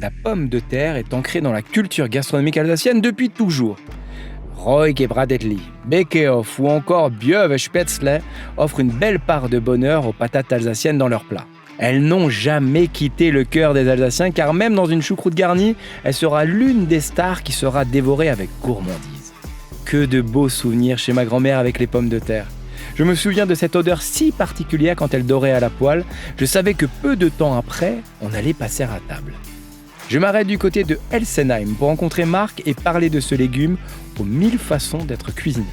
La pomme de terre est ancrée dans la culture gastronomique alsacienne depuis toujours. Roig et Bradettli, Bekehoff ou encore Bjöve Spätzle offrent une belle part de bonheur aux patates alsaciennes dans leurs plats. Elles n'ont jamais quitté le cœur des Alsaciens car même dans une choucroute garnie, elle sera l'une des stars qui sera dévorée avec gourmandise. Que de beaux souvenirs chez ma grand-mère avec les pommes de terre. Je me souviens de cette odeur si particulière quand elle dorait à la poêle. Je savais que peu de temps après, on allait passer à table. Je m'arrête du côté de Elsenheim pour rencontrer Marc et parler de ce légume aux 1000 façons d'être cuisiné.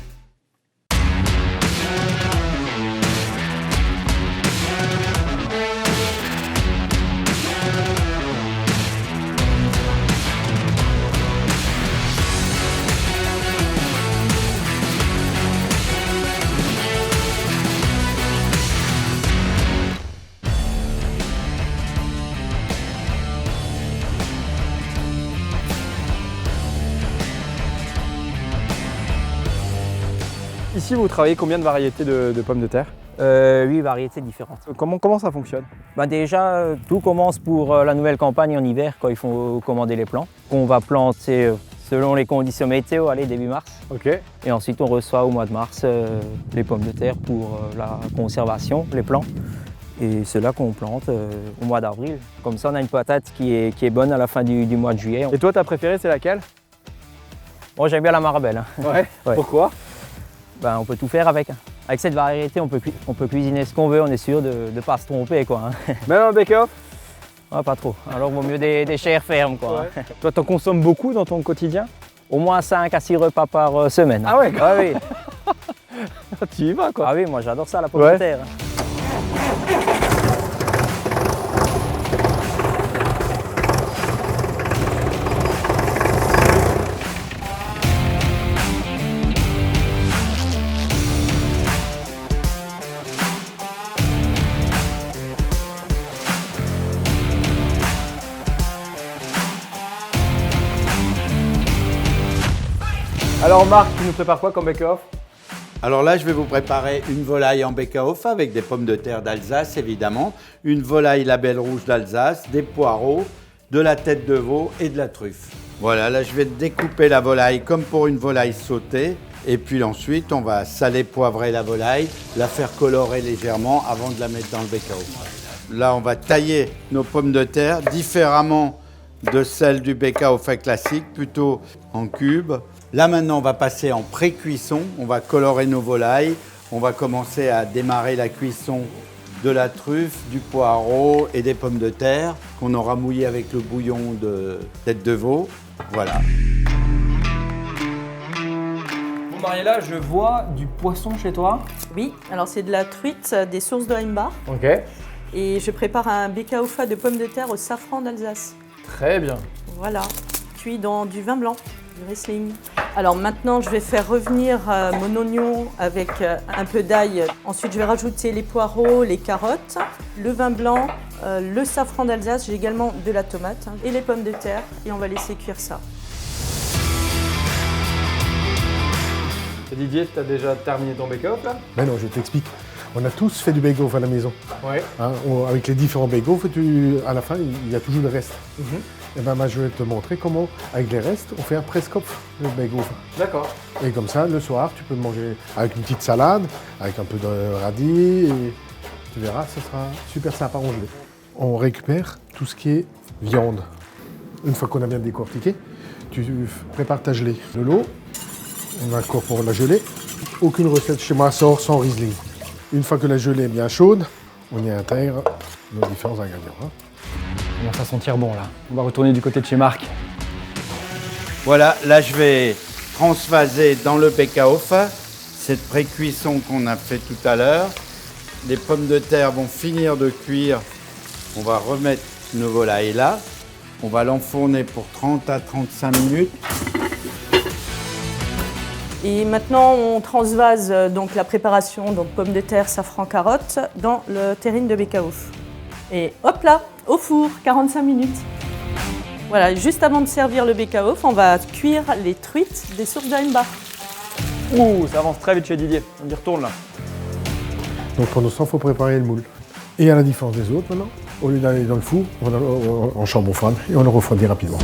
Ici, vous travaillez combien de variétés de pommes de terre? 8 variétés différentes. Comment ça fonctionne? Déjà, tout commence pour la nouvelle campagne en hiver, quand il faut commander les plants, qu'on va planter selon les conditions météo, allez, début mars. Ok. Et ensuite, on reçoit au mois de mars les pommes de terre pour la conservation, les plants. Et c'est là qu'on plante au mois d'avril. Comme ça, on a une patate qui est bonne à la fin du mois de juillet. Et toi, ta préférée, c'est laquelle? Bon, j'aime bien la marabelle. Hein. Ouais. Ouais. Pourquoi? On peut tout faire avec. Avec cette variété, on peut cuisiner ce qu'on veut, on est sûr de ne pas se tromper, quoi. Hein. Même un Bekehoff? Ouais, pas trop. Alors, il vaut mieux des chairs fermes, quoi. Ouais. Toi, t'en consommes beaucoup dans ton quotidien? Au moins 5 à 6 repas par semaine. Ah ouais, Ah oui. tu y vas, quoi. Ah oui, moi j'adore ça, la pomme Ouais. de terre. Alors, Marc, tu nous prépares quoi comme Bekehoff? Alors là, je vais vous préparer une volaille en Bekehoff avec des pommes de terre d'Alsace, évidemment, une volaille label rouge d'Alsace, des poireaux, de la tête de veau et de la truffe. Voilà, là, je vais découper la volaille comme pour une volaille sautée. Et puis ensuite, on va saler, poivrer la volaille, la faire colorer légèrement avant de la mettre dans le Bekehoff. Là, on va tailler nos pommes de terre différemment de celles du Bekehoff classique, plutôt en cubes. Là maintenant, on va passer en pré-cuisson, on va colorer nos volailles, on va commencer à démarrer la cuisson de la truffe, du poireau et des pommes de terre qu'on aura mouillé avec le bouillon de tête de veau. Voilà. Bon, Mariella, je vois du poisson chez toi. Oui, alors c'est de la truite des sources de Heimbach Ok. et je prépare un Bekehoff de pommes de terre au safran d'Alsace. Très bien. Voilà, cuit dans du vin blanc, du Riesling. Alors maintenant, je vais faire revenir mon oignon avec un peu d'ail. Ensuite, je vais rajouter les poireaux, les carottes, le vin blanc, le safran d'Alsace. J'ai également de la tomate et les pommes de terre et on va laisser cuire ça. Et Didier, tu as déjà terminé ton Bekehoff là? Ben non, je t'explique. On a tous fait du Bekehoff à la maison. Ouais. Hein, avec les différents Bekehoff, à la fin, il y a toujours le reste. Et ben, moi, je vais te montrer comment, avec les restes, on fait un Presskopf de Bekehoff. D'accord. Et comme ça, le soir, tu peux le manger avec une petite salade, avec un peu de radis, et tu verras, ce sera super sympa à manger. On récupère tout ce qui est viande. Une fois qu'on a bien décortiqué, tu prépares ta gelée. De l'eau, on incorpore la gelée. Aucune recette chez moi sort sans Riesling. Une fois que la gelée est bien chaude, on y intègre nos différents ingrédients. Hein. On va sentir bon là. On va retourner du côté de chez Marc. Voilà, là je vais transvaser dans le Bekehoff cette pré-cuisson qu'on a fait tout à l'heure. Les pommes de terre vont finir de cuire. On va remettre nos volailles là. On va l'enfourner pour 30 à 35 minutes. Et maintenant, on transvase donc la préparation, donc pommes de terre, safran, carottes, dans le terrine de Bekehoff. Et hop là, au four, 45 minutes. Voilà, juste avant de servir le Bekehoff, on va cuire les truites des sources de Heimbach. Ouh, ça avance très vite chez Didier. On y retourne là. Donc pendant ce temps, il faut préparer le moule. Et à la différence des autres maintenant, Au lieu d'aller dans le four, on va en charbon froide et on le refroidit rapidement.